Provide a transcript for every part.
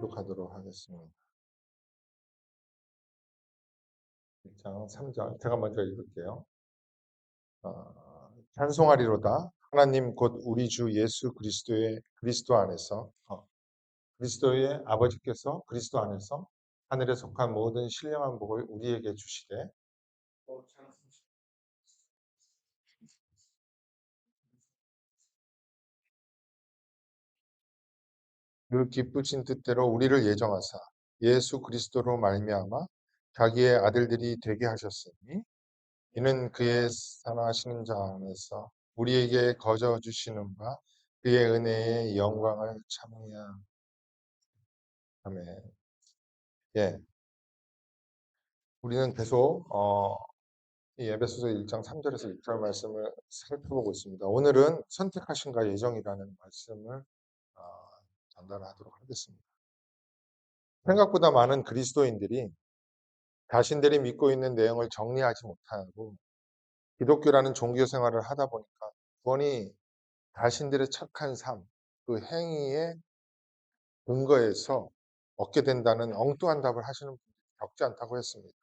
교독하도록 하겠습니다. 1장 3절 제가 먼저 읽을게요. 찬송하리로다 하나님 곧 우리 주 예수 그리스도의 그리스도 안에서 그리스도의 아버지께서 그리스도 안에서 하늘에 속한 모든 신령한 복을 우리에게 주시되 그 기쁘신 뜻대로 우리를 예정하사 예수 그리스도로 말미암아 자기의 아들들이 되게 하셨으니 이는 그의 사랑하시는 자 안에서 우리에게 거저 주시는 바 그의 은혜의 영광을 참으야 하며 예, 우리는 계속 이 에베소서 1장 3절에서 6절 말씀을 살펴보고 있습니다. 오늘은 선택하신가 예정이라는 말씀을 어, 전달하도록 하겠습니다. 생각보다 많은 그리스도인들이 자신들이 믿고 있는 내용을 정리하지 못하고 기독교라는 종교 생활을 하다 보니까 구원이 자신들의 착한 삶, 그 행위의 근거에서 얻게 된다는 엉뚱한 답을 하시는 분들이 적지 않다고 했습니다.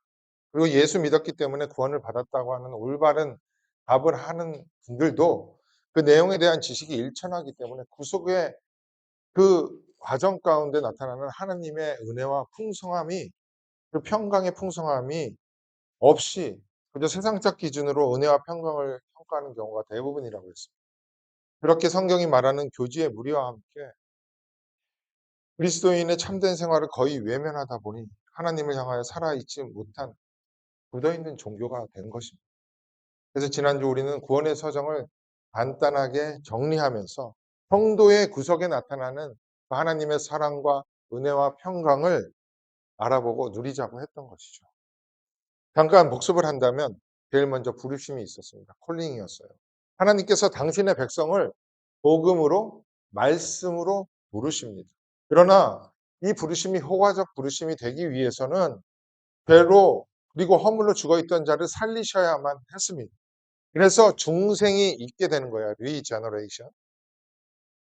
그리고 예수 믿었기 때문에 구원을 받았다고 하는 올바른 답을 하는 분들도 그 내용에 대한 지식이 일천하기 때문에 구속의 그 과정 가운데 나타나는 하나님의 은혜와 풍성함이 그 평강의 풍성함이 없이 그저 세상적 기준으로 은혜와 평강을 평가하는 경우가 대부분이라고 했습니다. 그렇게 성경이 말하는 교지의 무리와 함께 그리스도인의 참된 생활을 거의 외면하다 보니 하나님을 향하여 살아있지 못한 굳어있는 종교가 된 것입니다. 그래서 지난주 우리는 구원의 서정을 간단하게 정리하면서 성도의 구속에 나타나는 하나님의 사랑과 은혜와 평강을 알아보고 누리자고 했던 것이죠. 잠깐 복습을 한다면 제일 먼저 부르심이 있었습니다. 콜링이었어요. 하나님께서 당신의 백성을 복음으로 말씀으로 부르십니다. 그러나 이 부르심이 효과적 부르심이 되기 위해서는 죄로 그리고 허물로 죽어있던 자를 살리셔야만 했습니다. 그래서 중생이 있게 되는 거예요. 리제너레이션.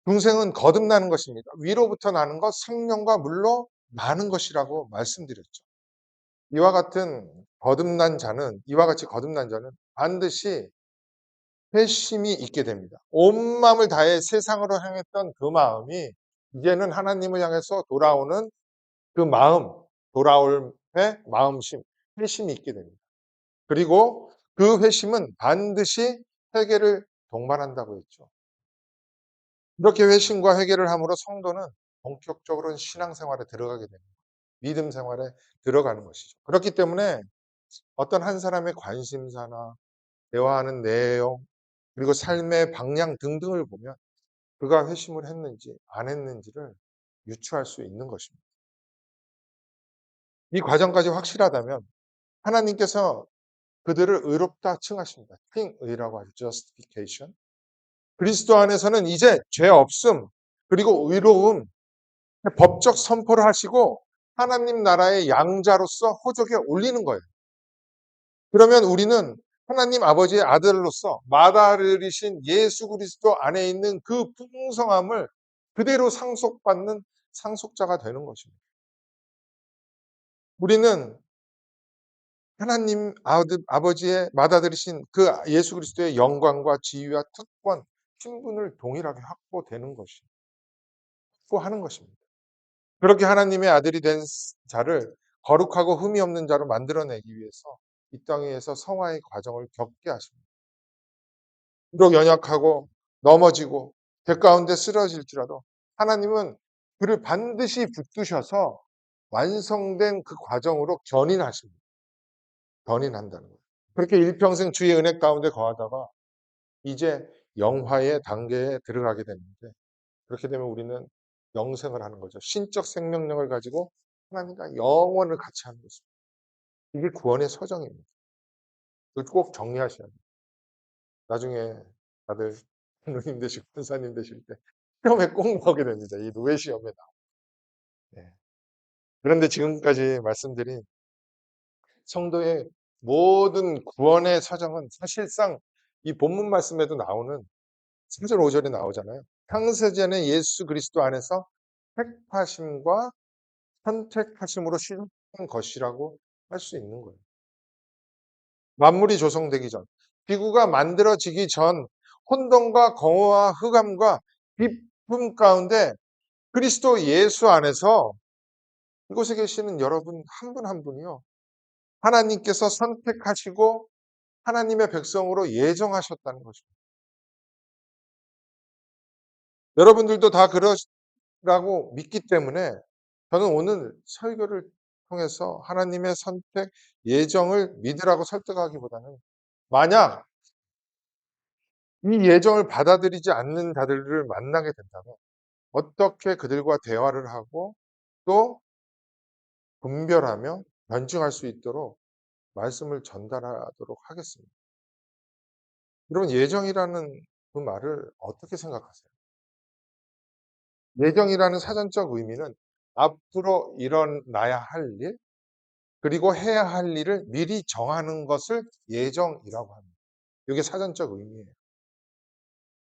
중생은 거듭나는 것입니다. 위로부터 나는 것, 생명과 물로 나는 것이라고 말씀드렸죠. 이와 같이 거듭난 자는 반드시 회심이 있게 됩니다. 온 마음을 다해 세상으로 향했던 그 마음이 이제는 하나님을 향해서 돌아오는 그 마음, 돌아올 마음심, 회심이 있게 됩니다. 그리고 그 회심은 반드시 회개를 동반한다고 했죠. 이렇게 회심과 회개를 함으로 성도는 본격적으로 신앙생활에 들어가게 됩니다. 믿음 생활에 들어가는 것이죠. 그렇기 때문에 어떤 한 사람의 관심사나 대화하는 내용, 그리고 삶의 방향 등등을 보면 그가 회심을 했는지 안 했는지를 유추할 수 있는 것입니다. 이 과정까지 확실하다면 하나님께서 그들을 의롭다 칭하십니다. 칭의라고 하죠. justification. 그리스도 안에서는 이제 죄 없음, 그리고 의로움, 법적 선포를 하시고 하나님 나라의 양자로서 호적에 올리는 거예요. 그러면 우리는 하나님 아버지의 아들로서 마다르리신 예수 그리스도 안에 있는 그 풍성함을 그대로 상속받는 상속자가 되는 것입니다. 우리는 하나님 아버지의 맏아들이신 그 예수 그리스도의 영광과 지위와 특권, 신분을 동일하게 확보하는 것입니다. 그렇게 하나님의 아들이 된 자를 거룩하고 흠이 없는 자로 만들어내기 위해서 이 땅에서 성화의 과정을 겪게 하십니다. 비록 연약하고 넘어지고 죄 가운데 쓰러질지라도 하나님은 그를 반드시 붙드셔서 완성된 그 과정으로 견인하십니다. 견인한다는 거예요. 그렇게 일평생 주의 은혜 가운데 거하다가 이제 영화의 단계에 들어가게 되는데 그렇게 되면 우리는 영생을 하는 거죠. 신적 생명력을 가지고 하나님과 영원을 같이 하는 것입니다. 이게 구원의 서정입니다. 이거 꼭 정리하셔야 돼요. 나중에 다들 누님 되시고 권사님 되실 때 시험에 꼭 나오게 됩니다. 이 노예 시험에 나오고. 네. 그런데 지금까지 말씀드린 성도의 모든 구원의 사정은 사실상 이 본문 말씀에도 나오는 3절 5절에 나오잖아요. 창세전에 예수 그리스도 안에서 택하심과 선택하심으로 시작한 것이라고 할 수 있는 거예요. 만물이 조성되기 전, 지구가 만들어지기 전 혼돈과 공허와 흑암과 깊음 가운데 그리스도 예수 안에서 이곳에 계시는 여러분 한 분 한 분이요. 하나님께서 선택하시고 하나님의 백성으로 예정하셨다는 것입니다. 여러분들도 다 그러라고 믿기 때문에 저는 오늘 설교를 통해서 하나님의 선택, 예정을 믿으라고 설득하기보다는 만약 이 예정을 받아들이지 않는 자들을 만나게 된다면 어떻게 그들과 대화를 하고 또 분별하며 변증할 수 있도록 말씀을 전달하도록 하겠습니다. 여러분 예정이라는 그 말을 어떻게 생각하세요? 예정이라는 사전적 의미는 앞으로 일어나야 할 일, 그리고 해야 할 일을 미리 정하는 것을 예정이라고 합니다. 이게 사전적 의미예요.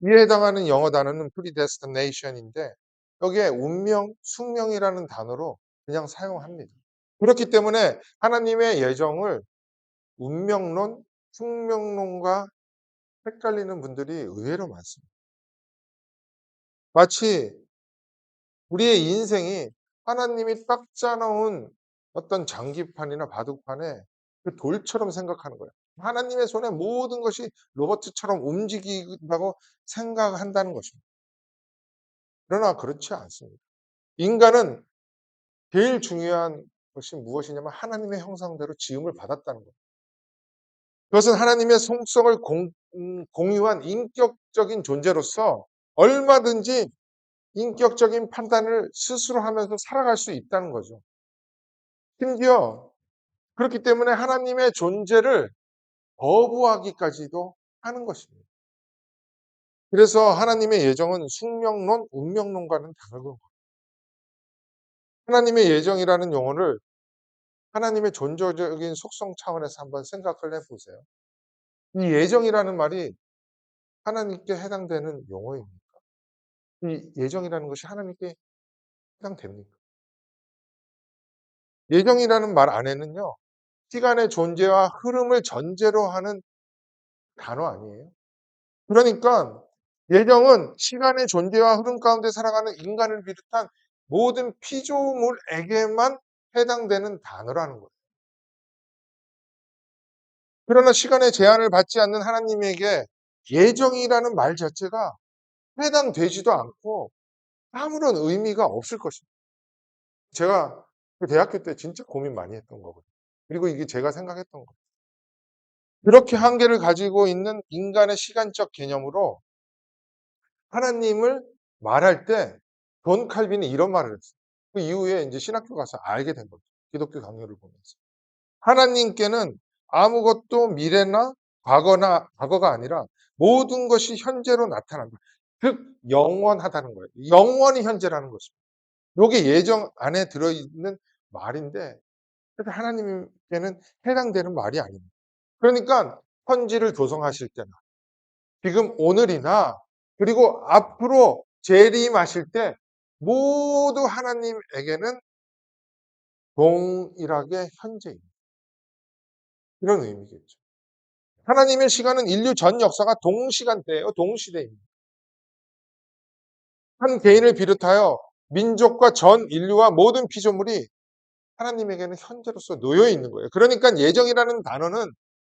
이에 해당하는 영어 단어는 predestination인데 여기에 운명, 숙명이라는 단어로 그냥 사용합니다. 그렇기 때문에 하나님의 예정을 운명론, 숙명론과 헷갈리는 분들이 의외로 많습니다. 마치 우리의 인생이 하나님이 딱 짜놓은 어떤 장기판이나 바둑판에 그 돌처럼 생각하는 거예요. 하나님의 손에 모든 것이 로봇처럼 움직인다고 생각한다는 것입니다. 그러나 그렇지 않습니다. 인간은 제일 중요한 것이 무엇이냐면 하나님의 형상대로 지음을 받았다는 거예요. 그것은 하나님의 속성을 공유한 인격적인 존재로서 얼마든지 인격적인 판단을 스스로 하면서 살아갈 수 있다는 거죠. 심지어 그렇기 때문에 하나님의 존재를 거부하기까지도 하는 것입니다. 그래서 하나님의 예정은 숙명론, 운명론과는 다른 거예요. 하나님의 예정이라는 용어를 하나님의 존재적인 속성 차원에서 한번 생각을 해보세요. 이 예정이라는 말이 하나님께 해당되는 용어입니다. 이 예정이라는 것이 하나님께 해당됩니까? 예정이라는 말 안에는요, 시간의 존재와 흐름을 전제로 하는 단어 아니에요? 그러니까 예정은 시간의 존재와 흐름 가운데 살아가는 인간을 비롯한 모든 피조물에게만 해당되는 단어라는 거예요. 그러나 시간의 제한을 받지 않는 하나님에게 예정이라는 말 자체가 해당되지도 않고 아무런 의미가 없을 것입니다. 제가 그 대학교 때 진짜 고민 많이 했던 거거든요. 그리고 이게 제가 생각했던 거예요. 이렇게 한계를 가지고 있는 인간의 시간적 개념으로 하나님을 말할 때 존 칼빈이 이런 말을 했어요. 그 이후에 이제 신학교 가서 알게 된 거죠. 기독교 강요를 보면서. 하나님께는 아무것도 미래나 과거가 아니라 모든 것이 현재로 나타난다. 즉 영원하다는 거예요. 영원히 현재라는 것입니다. 요게 예정 안에 들어있는 말인데 그래서 하나님께는 해당되는 말이 아닙니다. 그러니까 편지를 조성하실 때나 지금 오늘이나 그리고 앞으로 재림하실 때 모두 하나님에게는 동일하게 현재입니다. 이런 의미겠죠. 하나님의 시간은 인류 전 역사가 동시간대예요. 동시대입니다. 한 개인을 비롯하여 민족과 전 인류와 모든 피조물이 하나님에게는 현재로서 놓여 있는 거예요. 그러니까 예정이라는 단어는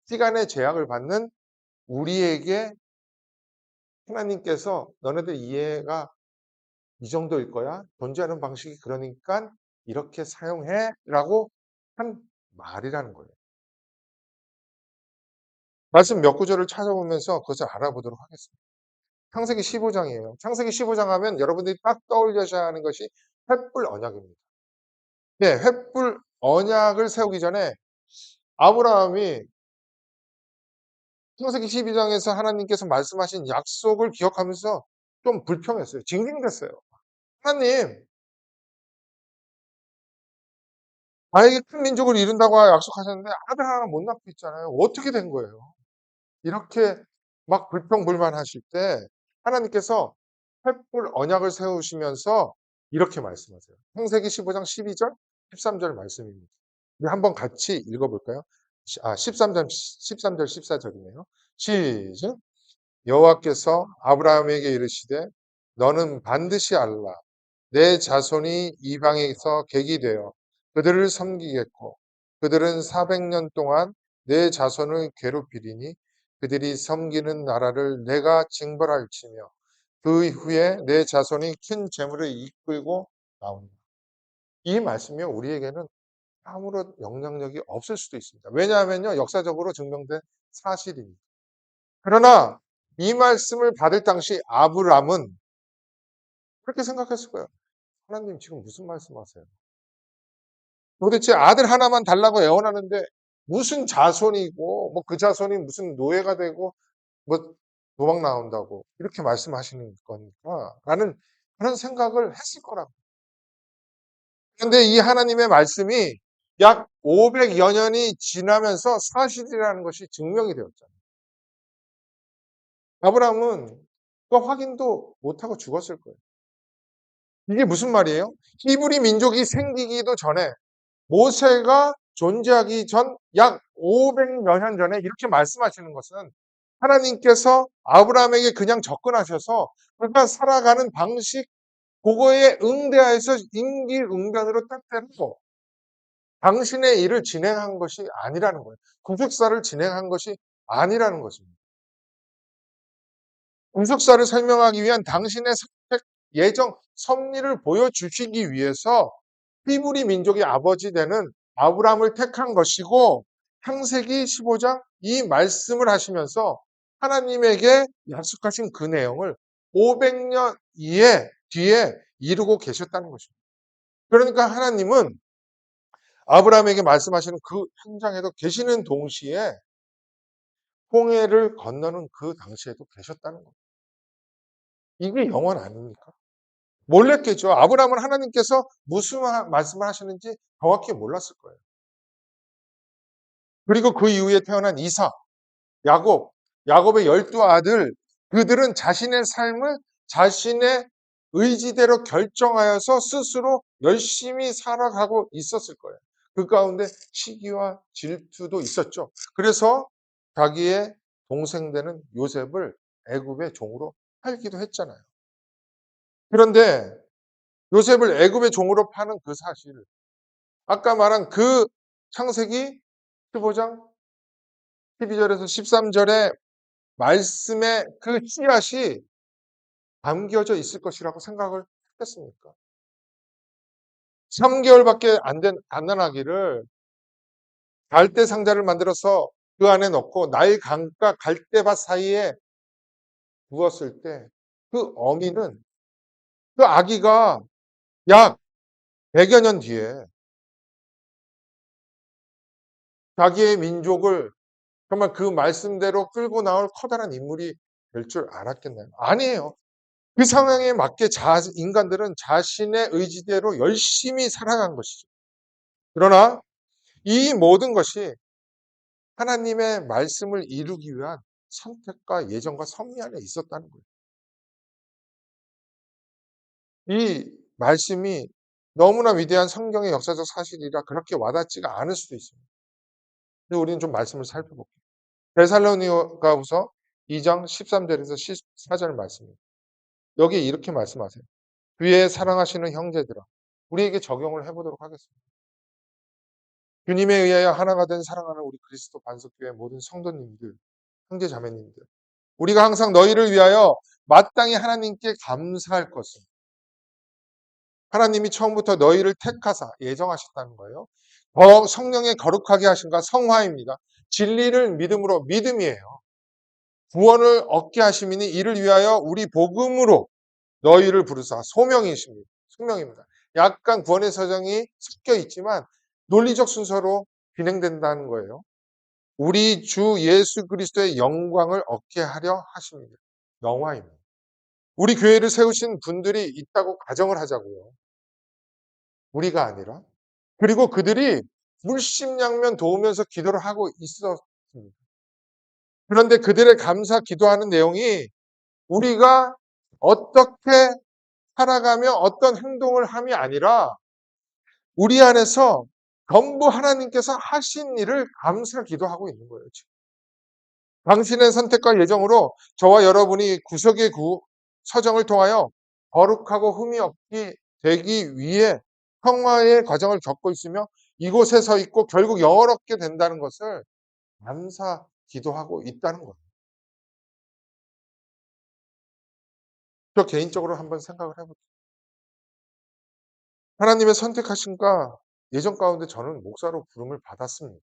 시간의 제약을 받는 우리에게 하나님께서 너네들 이해가 이 정도일 거야. 존재하는 방식이 그러니까 이렇게 사용해라고 한 말이라는 거예요. 말씀 몇 구절을 찾아보면서 그것을 알아보도록 하겠습니다. 창세기 15장이에요. 창세기 15장 하면 여러분들이 딱 떠올려셔야 하는 것이 횃불 언약입니다. 네, 횃불 언약을 세우기 전에 아브라함이 창세기 12장에서 하나님께서 말씀하신 약속을 기억하면서 좀 불평했어요. 징징댔어요. 하나님, 나에게 큰 민족을 이룬다고 약속하셨는데 아들 하나 못 낳고 있잖아요. 어떻게 된 거예요? 이렇게 막 불평불만하실 때 하나님께서 횃불 언약을 세우시면서 이렇게 말씀하세요. 창세기 15장 12절 13절 말씀입니다. 우리 한번 같이 읽어볼까요? 13절 14절이네요. 시작. 여호와께서 아브라함에게 이르시되 너는 반드시 알라. 내 자손이 이방에서 객이 되어 그들을 섬기겠고 그들은 400년 동안 내 자손을 괴롭히리니 그들이 섬기는 나라를 내가 징벌할지며 그 후에 내 자손이 큰 재물을 이끌고 나온다. 이 말씀이 우리에게는 아무런 영향력이 없을 수도 있습니다. 왜냐하면요, 역사적으로 증명된 사실입니다. 그러나 이 말씀을 받을 당시 아브람은 그렇게 생각했을 거예요. 하나님 지금 무슨 말씀하세요? 도대체 아들 하나만 달라고 애원하는데 무슨 자손이고 뭐 그 자손이 무슨 노예가 되고 뭐 도망 나온다고 이렇게 말씀하시는 거니까 라는 그런 생각을 했을 거라고. 그런데 이 하나님의 말씀이 약 500여 년이 지나면서 사실이라는 것이 증명이 되었잖아요. 아브라함은 그 확인도 못하고 죽었을 거예요. 이게 무슨 말이에요? 히브리 민족이 생기기도 전에 모세가 존재하기 전 약 500여 년 전에 이렇게 말씀하시는 것은 하나님께서 아브라함에게 그냥 접근하셔서 그가 살아가는 방식 그거에 응대하여서 임기응변으로 때때로 당신의 일을 진행한 것이 아니라는 거예요. 구속사를 진행한 것이 아니라는 것입니다. 구속사를 설명하기 위한 당신의 선택, 예정, 섭리를 보여주시기 위해서 히브리 민족의 아버지 되는 아브라함을 택한 것이고 창세기 15장 이 말씀을 하시면서 하나님에게 약속하신 그 내용을 500년 뒤에 이루고 계셨다는 것입니다. 그러니까 하나님은 아브라함에게 말씀하시는 그 현장에도 계시는 동시에 홍해를 건너는 그 당시에도 계셨다는 겁니다. 이게 영원 아닙니까? 몰랐겠죠. 아브라함은 하나님께서 무슨 말씀을 하시는지 정확히 몰랐을 거예요. 그리고 그 이후에 태어난 이삭, 야곱, 야곱의 12아들, 그들은 자신의 삶을 자신의 의지대로 결정하여서 스스로 열심히 살아가고 있었을 거예요. 그 가운데 시기와 질투도 있었죠. 그래서 자기의 동생 되는 요셉을 애굽의 종으로 팔기도 했잖아요. 그런데 요셉을 애굽의 종으로 파는 그 사실, 아까 말한 그 창세기 15장 12절에서 13절의 말씀의 그 씨앗이 담겨져 있을 것이라고 생각을 했겠습니까? 3개월밖에 안 된 갓난아기를 갈대 상자를 만들어서 그 안에 넣고 나일 강가 갈대밭 사이에 두었을 때 그 어미는 그 아기가 약 100여 년 뒤에 자기의 민족을 정말 그 말씀대로 끌고 나올 커다란 인물이 될 줄 알았겠나요? 아니에요. 그 상황에 맞게 인간들은 자신의 의지대로 열심히 살아간 것이죠. 그러나 이 모든 것이 하나님의 말씀을 이루기 위한 선택과 예정과 섭리 안에 있었다는 거예요. 이 말씀이 너무나 위대한 성경의 역사적 사실이라 그렇게 와닿지가 않을 수도 있습니다. 근데 우리는 좀 말씀을 살펴볼게요. 데살로니가후서 2장 13절에서 14절 말씀입니다. 여기 이렇게 말씀하세요. 주의 사랑하시는 형제들아, 우리에게 적용을 해보도록 하겠습니다. 주님에 의하여 하나가 된 사랑하는 우리 그리스도 반석교회 모든 성도님들, 형제 자매님들, 우리가 항상 너희를 위하여 마땅히 하나님께 감사할 것은 하나님이 처음부터 너희를 택하사 예정하셨다는 거예요. 성령의 거룩하게 하심과 성화입니다. 진리를 믿음으로 믿음이에요. 구원을 얻게 하심이니 이를 위하여 우리 복음으로 너희를 부르사 소명이십니다. 소명입니다. 약간 구원의 사정이 섞여 있지만 논리적 순서로 진행된다는 거예요. 우리 주 예수 그리스도의 영광을 얻게 하려 하십니다. 영화입니다. 우리 교회를 세우신 분들이 있다고 가정을 하자고요. 우리가 아니라. 그리고 그들이 물심양면 도우면서 기도를 하고 있었습니다. 그런데 그들의 감사 기도하는 내용이 우리가 어떻게 살아가며 어떤 행동을 함이 아니라 우리 안에서 전부 하나님께서 하신 일을 감사 기도하고 있는 거예요, 지금. 당신의 선택과 예정으로 저와 여러분이 구속의 서정을 통하여 거룩하고 흠이 없게 되기 위해 평화의 과정을 겪고 있으며 이곳에 서 있고 결국 영원 얻게 된다는 것을 감사 기도하고 있다는 거예요. 저 개인적으로 한번 생각을 해볼게요. 하나님의 선택하심과 예정 가운데 저는 목사로 부름을 받았습니다.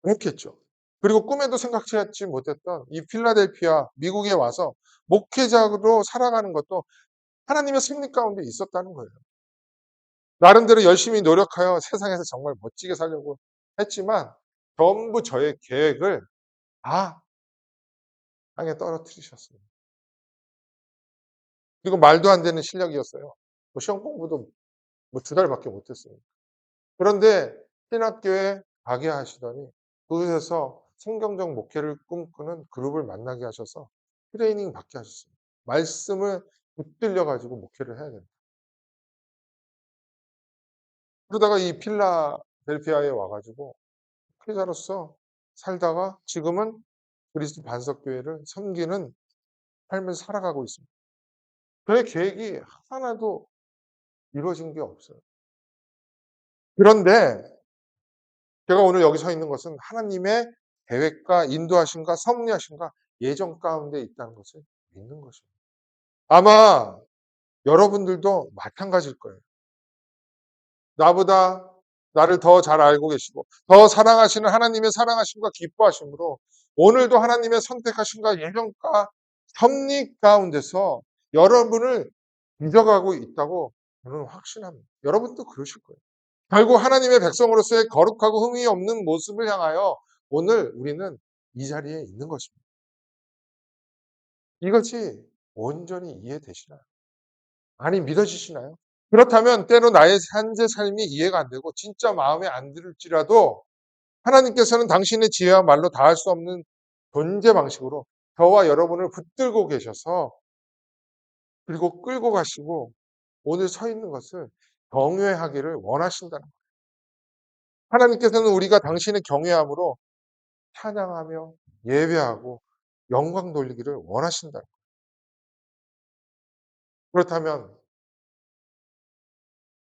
그렇겠죠. 그리고 꿈에도 생각지 못했던 이 필라델피아 미국에 와서 목회자로 살아가는 것도 하나님의 섭리 가운데 있었다는 거예요. 나름대로 열심히 노력하여 세상에서 정말 멋지게 살려고 했지만 전부 저의 계획을 다 땅에 떨어뜨리셨어요. 그리고 말도 안 되는 실력이었어요. 뭐 시험 공부도 뭐 2달밖에 못했어요. 그런데 신학교에 가게 하시더니 그곳에서 성경적 목회를 꿈꾸는 그룹을 만나게 하셔서 트레이닝 받게 하셨어요. 말씀을 붙들려 가지고 목회를 해야 된다. 그러다가 이 필라델피아에 와 가지고 목회자로서 살다가 지금은 그리스도 반석교회를 섬기는 삶을 살아가고 있습니다. 저의 계획이 하나도 이루어진 게 없어요. 그런데 제가 오늘 여기 서 있는 것은 하나님의 계획과 인도하심과 섭리하심과 예정 가운데 있다는 것을 믿는 것입니다. 아마 여러분들도 마찬가지일 거예요. 나보다 나를 더 잘 알고 계시고 더 사랑하시는 하나님의 사랑하심과 기뻐하심으로 오늘도 하나님의 선택하심과 예정과 섭리 가운데서 여러분을 빚어가고 있다고 저는 확신합니다. 여러분도 그러실 거예요. 결국 하나님의 백성으로서의 거룩하고 흠이 없는 모습을 향하여 오늘 우리는 이 자리에 있는 것입니다. 이것이 온전히 이해되시나요? 아니 믿어지시나요? 그렇다면 때로 나의 현재 삶이 이해가 안 되고 진짜 마음에 안 들을지라도 하나님께서는 당신의 지혜와 말로 다할 수 없는 존재 방식으로 저와 여러분을 붙들고 계셔서 그리고 끌고 가시고 오늘 서 있는 것을 경외하기를 원하신다는 거예요. 하나님께서는 우리가 당신의 경외함으로 찬양하며 예배하고 영광 돌리기를 원하신다. 그렇다면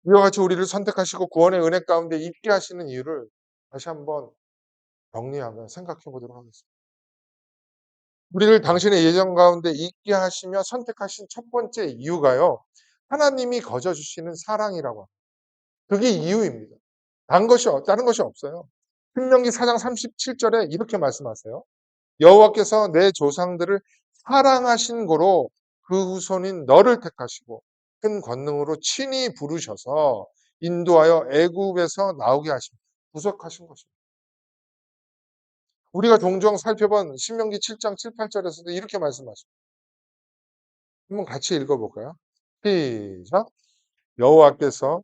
이와 같이 우리를 선택하시고 구원의 은혜 가운데 있게 하시는 이유를 다시 한번 정리하며 생각해 보도록 하겠습니다. 우리를 당신의 예정 가운데 있게 하시며 선택하신 첫 번째 이유가요. 하나님이 거저 주시는 사랑이라고 합니다. 그게 이유입니다. 다른 것이 없어요. 신명기 4장 37절에 이렇게 말씀하세요. 여호와께서 내 조상들을 사랑하신 고로 그 후손인 너를 택하시고 큰 권능으로 친히 부르셔서 인도하여 애굽에서 나오게 하시고 구속하신 것입니다. 우리가 종종 살펴본 신명기 7장 7, 8절에서도 이렇게 말씀하십니다. 한번 같이 읽어볼까요? 시작. 여호와께서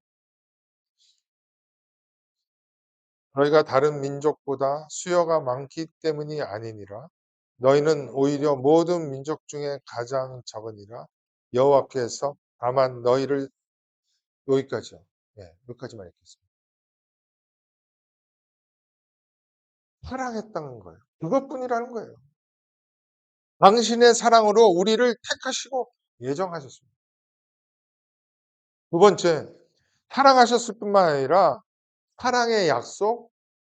너희가 다른 민족보다 수요가 많기 때문이 아니니라. 너희는 오히려 모든 민족 중에 가장 적으니라. 여호와께서 다만 너희를 여기까지요. 네, 여기까지만 읽겠습니다. 사랑했다는 거예요. 그것뿐이라는 거예요. 당신의 사랑으로 우리를 택하시고 예정하셨습니다. 두 번째, 사랑하셨을 뿐만 아니라 사랑의 약속,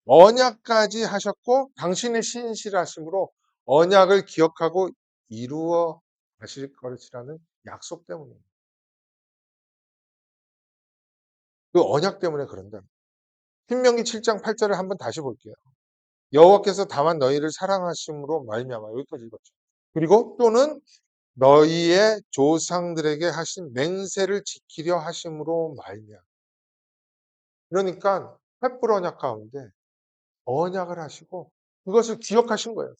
언약까지 하셨고 당신의 신실하심으로 언약을 기억하고 이루어 가실 것이라는 약속 때문입니다. 그 언약 때문에 그런다. 신명기 7장 8절을 한번 다시 볼게요. 여호와께서 다만 너희를 사랑하심으로 말미암아 여기까지 읽었죠. 그리고 또는 너희의 조상들에게 하신 맹세를 지키려 하심으로 말미암아. 그러니까 횃불 언약 가운데 언약을 하시고 그것을 기억하신 거예요.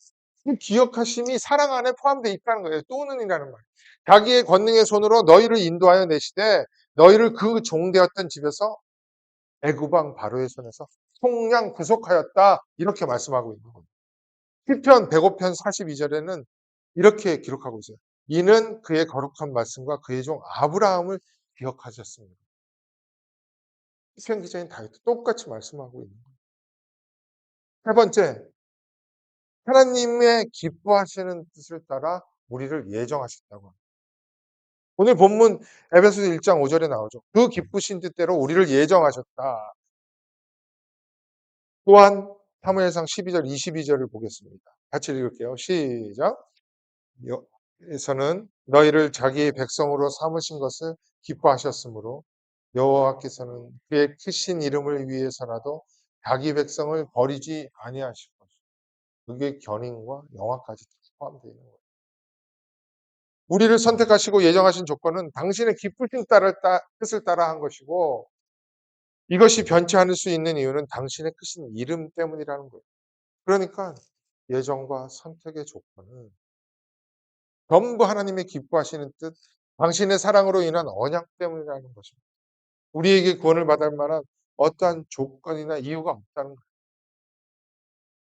그 기억하심이 사랑 안에 포함되어 있다는 거예요. 또는이라는 말이에요. 자기의 권능의 손으로 너희를 인도하여 내시되 너희를 그 종되었던 집에서 애굽 왕 바로의 손에서 속량 구속하였다. 이렇게 말씀하고 있는 겁니다. 시편 105편 42절에는 이렇게 기록하고 있어요. 이는 그의 거룩한 말씀과 그의 종 아브라함을 기억하셨습니다. 시편 기자인 다윗도 똑같이 말씀하고 있는 거예요. 세 번째, 하나님의 기뻐하시는 뜻을 따라 우리를 예정하셨다고 합니다. 오늘 본문 에베소서 1장 5절에 나오죠. 그 기쁘신 뜻대로 우리를 예정하셨다. 또한 사무엘상 12절 22절을 보겠습니다. 같이 읽을게요. 시작. 여호와께서는 너희를 자기의 백성으로 삼으신 것을 기뻐하셨으므로 여호와께서는 그의 크신 이름을 위해서라도 자기 백성을 버리지 아니하실 것이요. 그게 견인과 영화까지 포함되어 있는 거예요. 우리를 선택하시고 예정하신 조건은 당신의 기쁘신 뜻을 따라 한 것이고 이것이 변치 않을 수 있는 이유는 당신의 크신 이름 때문이라는 거예요. 그러니까 예정과 선택의 조건은 전부 하나님의 기뻐하시는 뜻, 당신의 사랑으로 인한 언약 때문이라는 것입니다. 우리에게 구원을 받을 만한 어떠한 조건이나 이유가 없다는 거예요.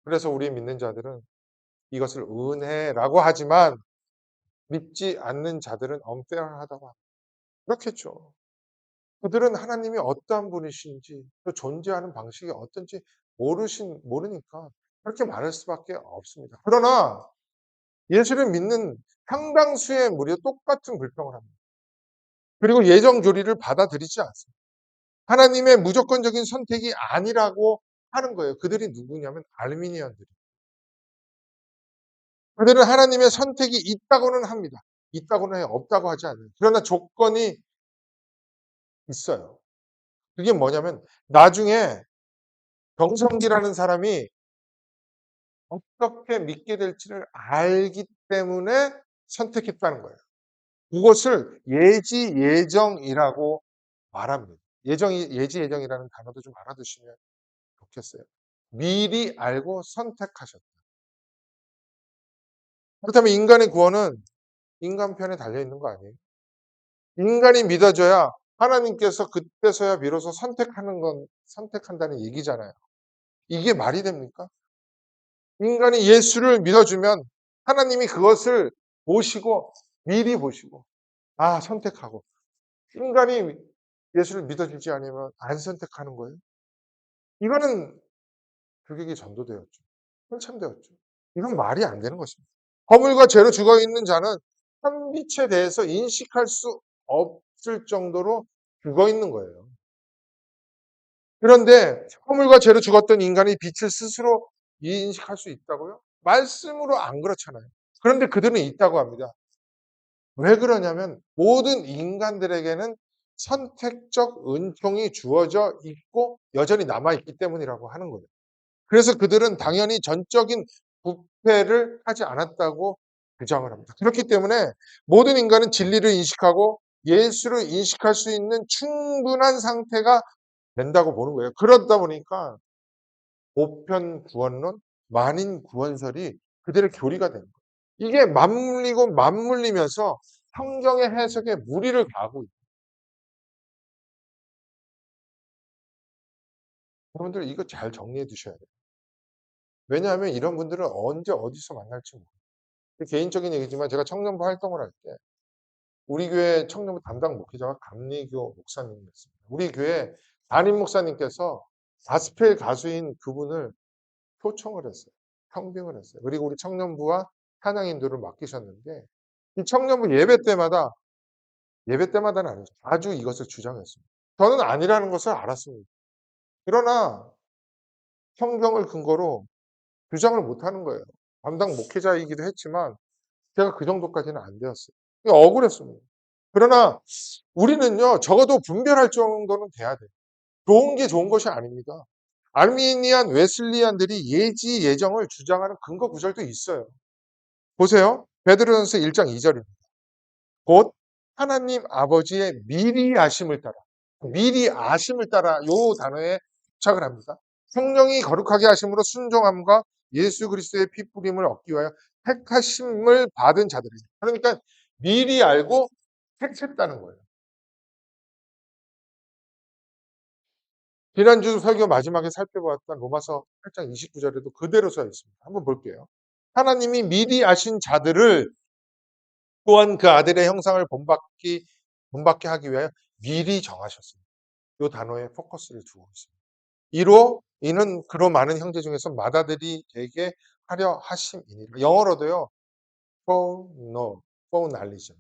그래서 우리 믿는 자들은 이것을 은혜라고 하지만 믿지 않는 자들은 unfair하다고 합니다. 그렇겠죠. 그들은 하나님이 어떠한 분이신지 또 존재하는 방식이 어떤지 모르니까 그렇게 말할 수밖에 없습니다. 그러나 예수를 믿는 상당수의 무리도 똑같은 불평을 합니다. 그리고 예정 조리를 받아들이지 않습니다. 하나님의 무조건적인 선택이 아니라고 하는 거예요. 그들이 누구냐면 알미니언들이에요. 그들은 하나님의 선택이 있다고는 합니다. 있다고는 해요. 없다고 하지 않아요. 그러나 조건이 있어요. 그게 뭐냐면 나중에 정성기라는 사람이 어떻게 믿게 될지를 알기 때문에 선택했다는 거예요. 그것을 예지 예정이라고 말합니다. 예지 예정이라는 단어도 좀 알아두시면 좋겠어요. 미리 알고 선택하셨다. 그렇다면 인간의 구원은 인간 편에 달려 있는 거 아니에요? 인간이 믿어져야 하나님께서 그때서야 비로소 선택한다는 얘기잖아요. 이게 말이 됩니까? 인간이 예수를 믿어주면 하나님이 그것을 보시고 미리 보시고 선택하고 인간이 예수를 믿어주지 않으면 안 선택하는 거예요. 이거는 교육이 전도되었죠. 한참되었죠. 이건 말이 안 되는 것입니다. 허물과 죄로 죽어 있는 자는 한 빛에 대해서 인식할 수 없을 정도로 죽어 있는 거예요. 그런데 허물과 죄로 죽었던 인간이 빛을 스스로 인식할 수 있다고요? 말씀으로 안 그렇잖아요. 그런데 그들은 있다고 합니다. 왜 그러냐면 모든 인간들에게는 선택적 은총이 주어져 있고 여전히 남아있기 때문이라고 하는 거예요. 그래서 그들은 당연히 전적인 부패를 하지 않았다고 주장을 합니다. 그렇기 때문에 모든 인간은 진리를 인식하고 예수를 인식할 수 있는 충분한 상태가 된다고 보는 거예요. 그러다 보니까 보편 구원론, 만인 구원설이 그들의 교리가 되는 거예요. 이게 맞물리고 맞물리면서 성경의 해석에 무리를 가하고 있어요. 여러분들 이거 잘 정리해 두셔야 돼요. 왜냐하면 이런 분들은 언제 어디서 만날지 모르요 개인적인 얘기지만 제가 청년부 활동을 할 때 우리 교회 청년부 담당 목회자가 감리교 목사님이었습니다. 우리 교회 담임 목사님께서 가스펠 가수인 그분을 초청을 했어요. 청빙을 했어요. 그리고 우리 청년부와 찬양 인도를 맡기셨는데 이 청년부 예배 때마다는 아니죠. 자주 이것을 주장했습니다. 저는 아니라는 것을 알았습니다. 그러나 성경을 근거로 주장을 못하는 거예요. 담당 목회자이기도 했지만 제가 그 정도까지는 안 되었어요. 억울했습니다. 그러나 우리는요, 적어도 분별할 정도는 돼야 돼요. 좋은 게 좋은 것이 아닙니다. 알미니안 웨슬리안들이 예지 예정을 주장하는 근거 구절도 있어요. 보세요. 베드로전서 1장 2절입니다. 곧 하나님 아버지의 미리 아심을 따라 요 단어에 부착을 합니다. 성령이 거룩하게 하심으로 순종함과 예수 그리스도의 피 뿌림을 얻기 위하여 택하심을 받은 자들이에요. 그러니까 미리 알고 택했다는 거예요. 지난주 설교 마지막에 살펴보았던 로마서 8장 29절에도 그대로 써 있습니다. 한번 볼게요. 하나님이 미리 아신 자들을 또한 그 아들의 형상을 본받게 하기 위하여 미리 정하셨습니다. 요 단어에 포커스를 두고 있습니다. 이로 이는 그로 많은 형제 중에서 맏아들이 되게 하려 하심이니라. 영어로도요. foreknow, foreknowledge.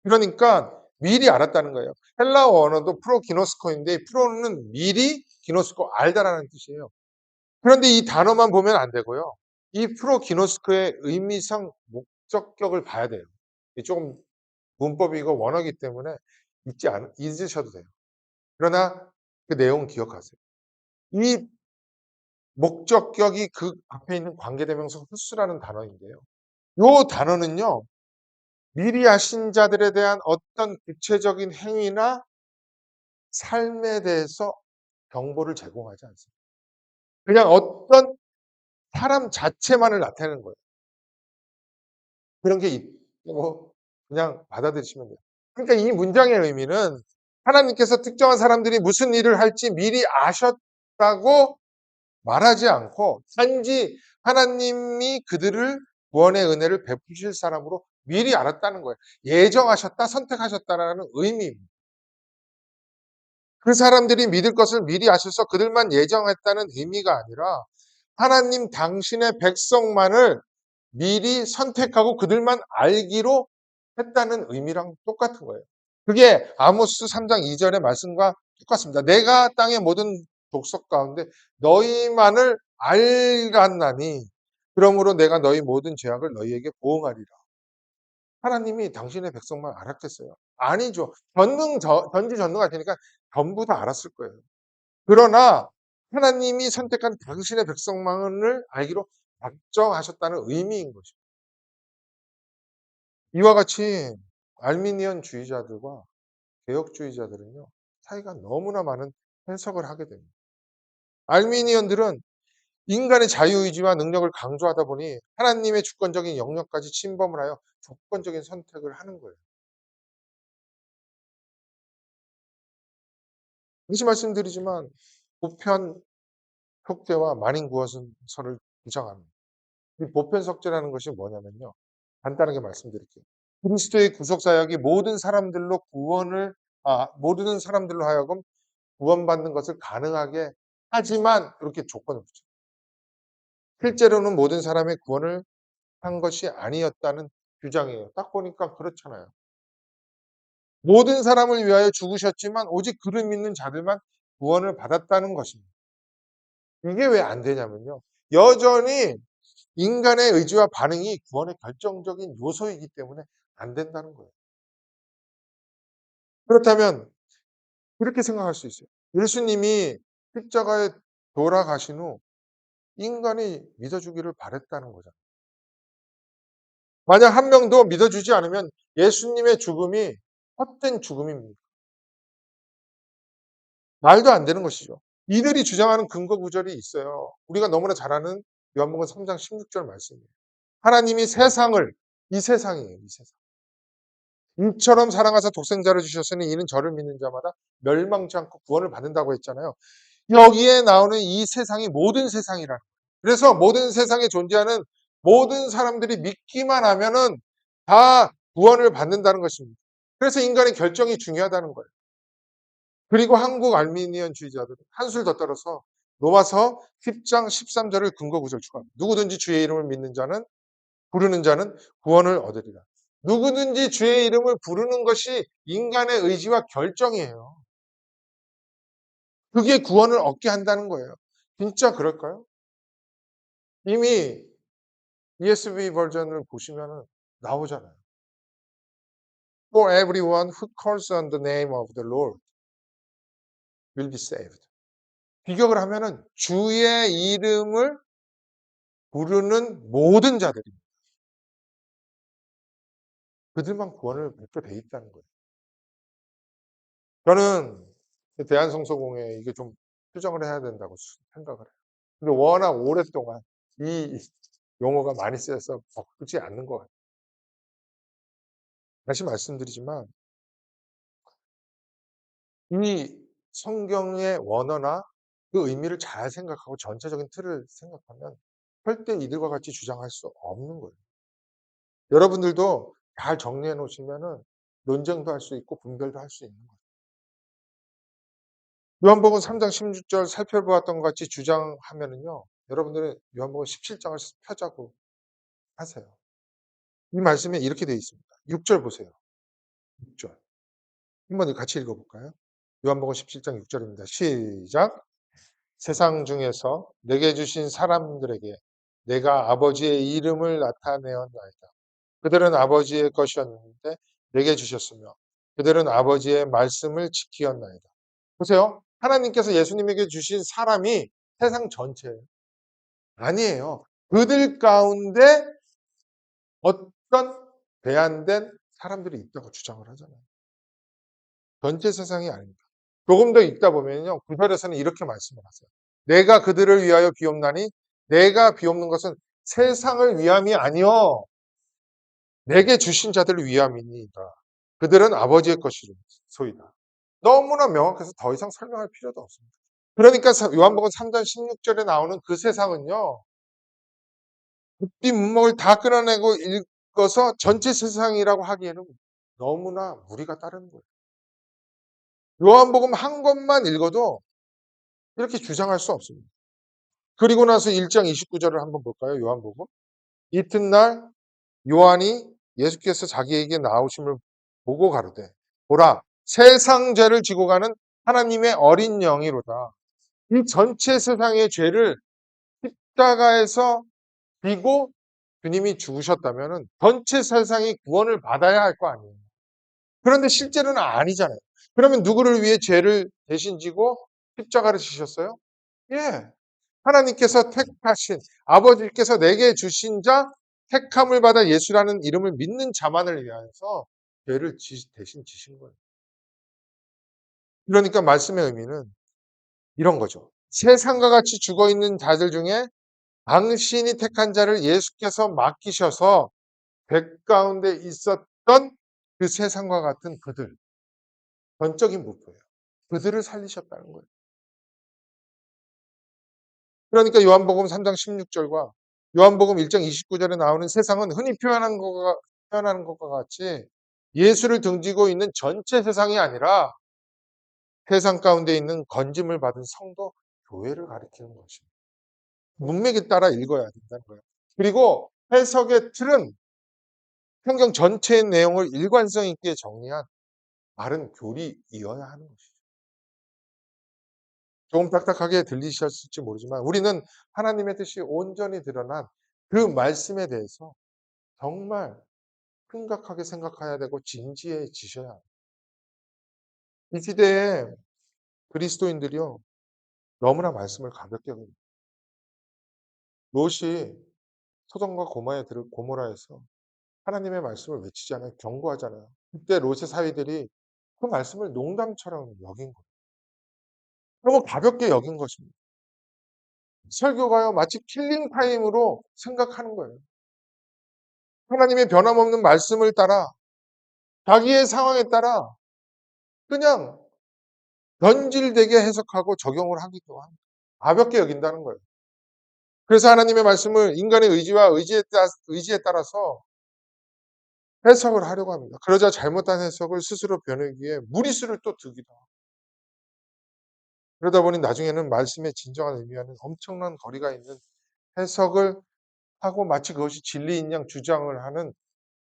그러니까 미리 알았다는 거예요. 헬라어 언어도 프로기노스코인데 프로는 미리, 기노스코 알다라는 뜻이에요. 그런데 이 단어만 보면 안 되고요. 이 프로기노스코의 의미상 목적격을 봐야 돼요. 이게 조금 문법이 이거 원어이기 때문에 잊으셔도 돼요. 그러나 그 내용 기억하세요. 이 목적격이 그 앞에 있는 관계대명사 who스라는 단어인데요. 요 단어는요. 미리 아신 자들에 대한 어떤 구체적인 행위나 삶에 대해서 정보를 제공하지 않습니다. 그냥 어떤 사람 자체만을 나타내는 거예요. 그런 게 뭐 그냥 받아들이시면 돼요. 그러니까 이 문장의 의미는 하나님께서 특정한 사람들이 무슨 일을 할지 미리 아셨다고 말하지 않고 단지 하나님이 그들을 구원의 은혜를 베푸실 사람으로 미리 알았다는 거예요. 예정하셨다, 선택하셨다라는 의미입니다. 그 사람들이 믿을 것을 미리 아셔서 그들만 예정했다는 의미가 아니라 하나님 당신의 백성만을 미리 선택하고 그들만 알기로 했다는 의미랑 똑같은 거예요. 그게 아모스 3장 2절의 말씀과 똑같습니다. 내가 땅의 모든 족속 가운데 너희만을 알았나니 그러므로 내가 너희 모든 죄악을 너희에게 보응하리라. 하나님이 당신의 백성만 알았겠어요? 아니죠. 전지전능하시니까 전부 다 알았을 거예요. 그러나 하나님이 선택한 당신의 백성만을 알기로 작정하셨다는 의미인 것이죠. 이와 같이 알미니언 주의자들과 개혁주의자들은요. 차이가 너무나 많은 해석을 하게 됩니다. 알미니언들은 인간의 자유의지와 능력을 강조하다 보니 하나님의 주권적인 영역까지 침범을 하여 조건적인 선택을 하는 거예요. 다시 말씀드리지만 보편 속죄와 만인 구원서를 주장합니다. 이 보편 속죄라는 것이 뭐냐면요. 간단하게 말씀드릴게요. 그리스도의 구속 사역이 모든 사람들로 하여금 구원받는 것을 가능하게 하지만 이렇게 조건을 붙여요. 실제로는 모든 사람의 구원을 한 것이 아니었다는 주장이에요. 딱 보니까 그렇잖아요. 모든 사람을 위하여 죽으셨지만 오직 그를 믿는 자들만 구원을 받았다는 것입니다. 이게 왜 안 되냐면요. 여전히 인간의 의지와 반응이 구원의 결정적인 요소이기 때문에 안 된다는 거예요. 그렇다면 그렇게 생각할 수 있어요. 예수님이 십자가에 돌아가신 후 인간이 믿어주기를 바랬다는 거잖아요. 만약 한 명도 믿어주지 않으면 예수님의 죽음이 헛된 죽음입니다. 말도 안 되는 것이죠. 이들이 주장하는 근거 구절이 있어요. 우리가 너무나 잘 아는 요한복음 3장 16절 말씀이에요. 하나님이 세상을 이 세상이에요. 이 세상. 이처럼 사랑하사 독생자를 주셨으니 이는 저를 믿는 자마다 멸망치 않고 구원을 받는다고 했잖아요. 여기에 나오는 이 세상이 모든 세상이라. 그래서 모든 세상에 존재하는 모든 사람들이 믿기만 하면은 다 구원을 받는다는 것입니다. 그래서 인간의 결정이 중요하다는 거예요. 그리고 한국 알미니언주의자들은 한술 더 떨어서 로마서 10장 13절을 근거 구절 추가합니다. 누구든지 주의 이름을 믿는 자는 부르는 자는 구원을 얻으리라. 누구든지 주의 이름을 부르는 것이 인간의 의지와 결정이에요. 그게 구원을 얻게 한다는 거예요. 진짜 그럴까요? 이미 ESV 버전을 보시면 나오잖아요. For everyone who calls on the name of the Lord will be saved. 비격을 하면은 주의 이름을 부르는 모든 자들입니다. 그들만 구원을 받게 돼 있다는 거예요. 저는 대한성서공회 이게 좀 수정을 해야 된다고 생각을 해요. 근데 워낙 오랫동안 이 용어가 많이 쓰여서 바꾸지 않는 것 같아요. 다시 말씀드리지만 이 성경의 원어나 그 의미를 잘 생각하고 전체적인 틀을 생각하면 절대 이들과 같이 주장할 수 없는 거예요. 여러분들도 잘 정리해 놓으시면은 논쟁도 할 수 있고 분별도 할 수 있는 거예요. 요한복음 3장 16절 살펴보았던 것 같이 주장하면은요. 여러분들은 요한복음 17 장을 펴자고 하세요. 이 말씀에 이렇게 되어 있습니다. 6절 보세요. 6 절. 한번 같이 읽어 볼까요? 요한복음 17장 6 절입니다. 시작. 세상 중에서 내게 주신 사람들에게 내가 아버지의 이름을 나타내었나이다. 그들은 아버지의 것이었는데 내게 주셨으며 그들은 아버지의 말씀을 지키었나이다. 보세요. 하나님께서 예수님에게 주신 사람이 세상 전체예요. 아니에요. 그들 가운데 어떤 제한된 사람들이 있다고 주장을 하잖아요. 전체 세상이 아닙니다. 조금 더 읽다 보면요. 9절에서는 이렇게 말씀을 하세요. 내가 그들을 위하여 비옵나니 내가 비옵는 것은 세상을 위함이 아니요 내게 주신 자들을 위함이니이다. 그들은 아버지의 것이소이다. 너무나 명확해서 더 이상 설명할 필요도 없습니다. 그러니까 요한복음 3장 16절에 나오는 그 세상은요. 이 문맥을 다 끌어내고 읽어서 전체 세상이라고 하기에는 너무나 무리가 따르는 거예요. 요한복음 한 권만 읽어도 이렇게 주장할 수 없습니다. 그리고 나서 1장 29절을 한번 볼까요? 요한복음. 이튿날 요한이 예수께서 자기에게 나오심을 보고 가로되 보라 세상 죄를 지고 가는 하나님의 어린 영이로다. 이 전체 세상의 죄를 십자가에서 지고 주님이 죽으셨다면 전체 세상이 구원을 받아야 할 거 아니에요. 그런데 실제로는 아니잖아요. 그러면 누구를 위해 죄를 대신 지고 십자가를 지셨어요? 예. 하나님께서 택하신 아버지께서 내게 주신 자 택함을 받아 예수라는 이름을 믿는 자만을 위하여서 죄를 대신 지신 거예요. 그러니까 말씀의 의미는 이런 거죠. 세상과 같이 죽어 있는 자들 중에 당신이 택한 자를 예수께서 맡기셔서 백 가운데 있었던 그 세상과 같은 그들, 전적인 목표예요. 그들을 살리셨다는 거예요. 그러니까 요한복음 3장 16절과 요한복음 1장 29절에 나오는 세상은 흔히 표현하는 것과 같이 예수를 등지고 있는 전체 세상이 아니라 세상 가운데 있는 건짐을 받은 성도 교회를 가리키는 것입니다. 문맥에 따라 읽어야 된다는 거예요. 그리고 해석의 틀은 성경 전체의 내용을 일관성 있게 정리한 바른 교리이어야 하는 것이죠. 조금 딱딱하게 들리셨을지 모르지만 우리는 하나님의 뜻이 온전히 드러난 그 말씀에 대해서 정말 심각하게 생각해야 되고 진지해지셔야 합니다. 이 시대에 그리스도인들이요 너무나 말씀을 가볍게 여깁니다. 롯이 소돔과 고모라에서 하나님의 말씀을 외치지 않아요. 경고하잖아요. 그때 롯의 사위들이 그 말씀을 농담처럼 여긴 거예요. 너무 가볍게 여긴 것입니다. 설교가요 마치 킬링 타임으로 생각하는 거예요. 하나님의 변함없는 말씀을 따라 자기의 상황에 따라 그냥 변질되게 해석하고 적용을 하기도 합니다. 가볍게 여긴다는 거예요. 그래서 하나님의 말씀을 인간의 의지와 의지에 따라서 해석을 하려고 합니다. 그러자 잘못한 해석을 스스로 변하기 위해 무리수를 또 두기도 하고 그러다 보니 나중에는 말씀의 진정한 의미와는 엄청난 거리가 있는 해석을 하고 마치 그것이 진리인 양 주장을 하는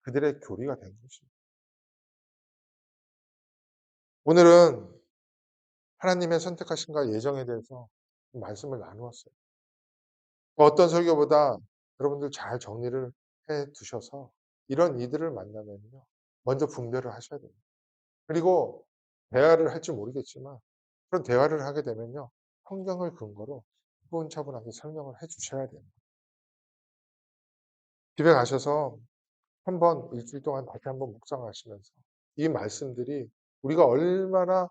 그들의 교리가 된 것입니다. 오늘은 하나님의 선택하심과 예정에 대해서 말씀을 나누었어요. 어떤 설교보다 여러분들 잘 정리를 해 두셔서 이런 이들을 만나면요. 먼저 분별을 하셔야 됩니다. 그리고 대화를 할지 모르겠지만 그런 대화를 하게 되면요. 성경을 근거로 차분하게 설명을 해 주셔야 됩니다. 집에 가셔서 한번 일주일 동안 다시 한번 묵상하시면서 이 말씀들이 우리가 얼마나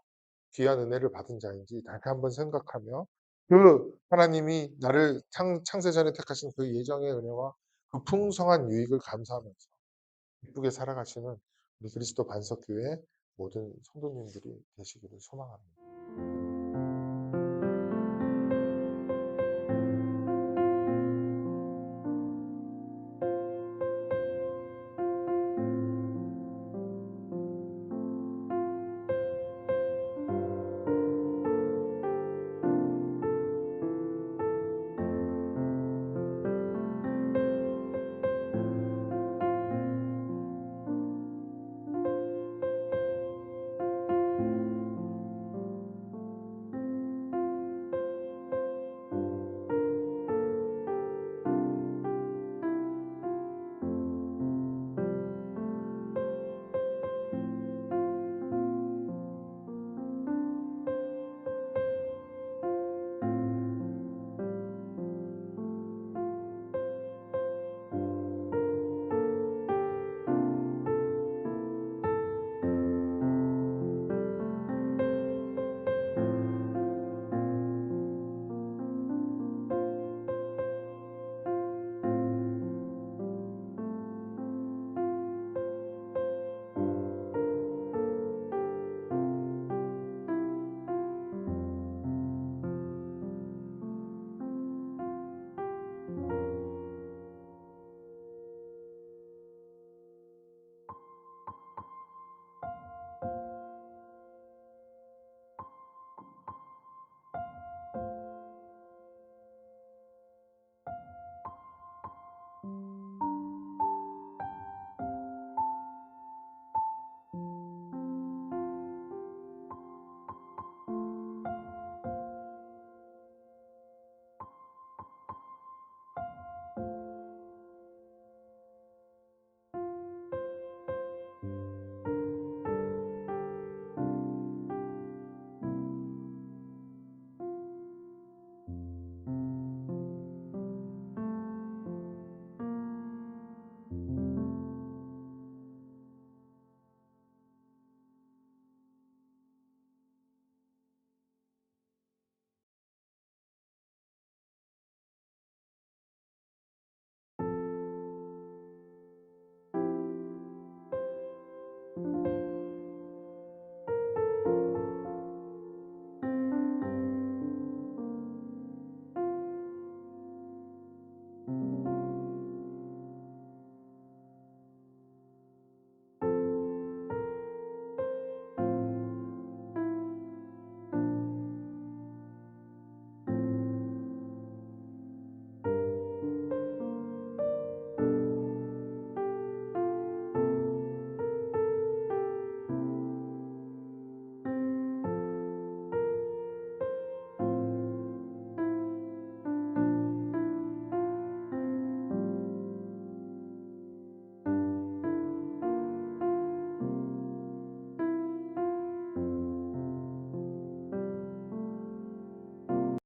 귀한 은혜를 받은 자인지 다시 한번 생각하며 그 하나님이 나를 창세전에 택하신 그 예정의 은혜와 그 풍성한 유익을 감사하면서 기쁘게 살아가시는 우리 그리스도 반석교회 모든 성도님들이 되시기를 소망합니다.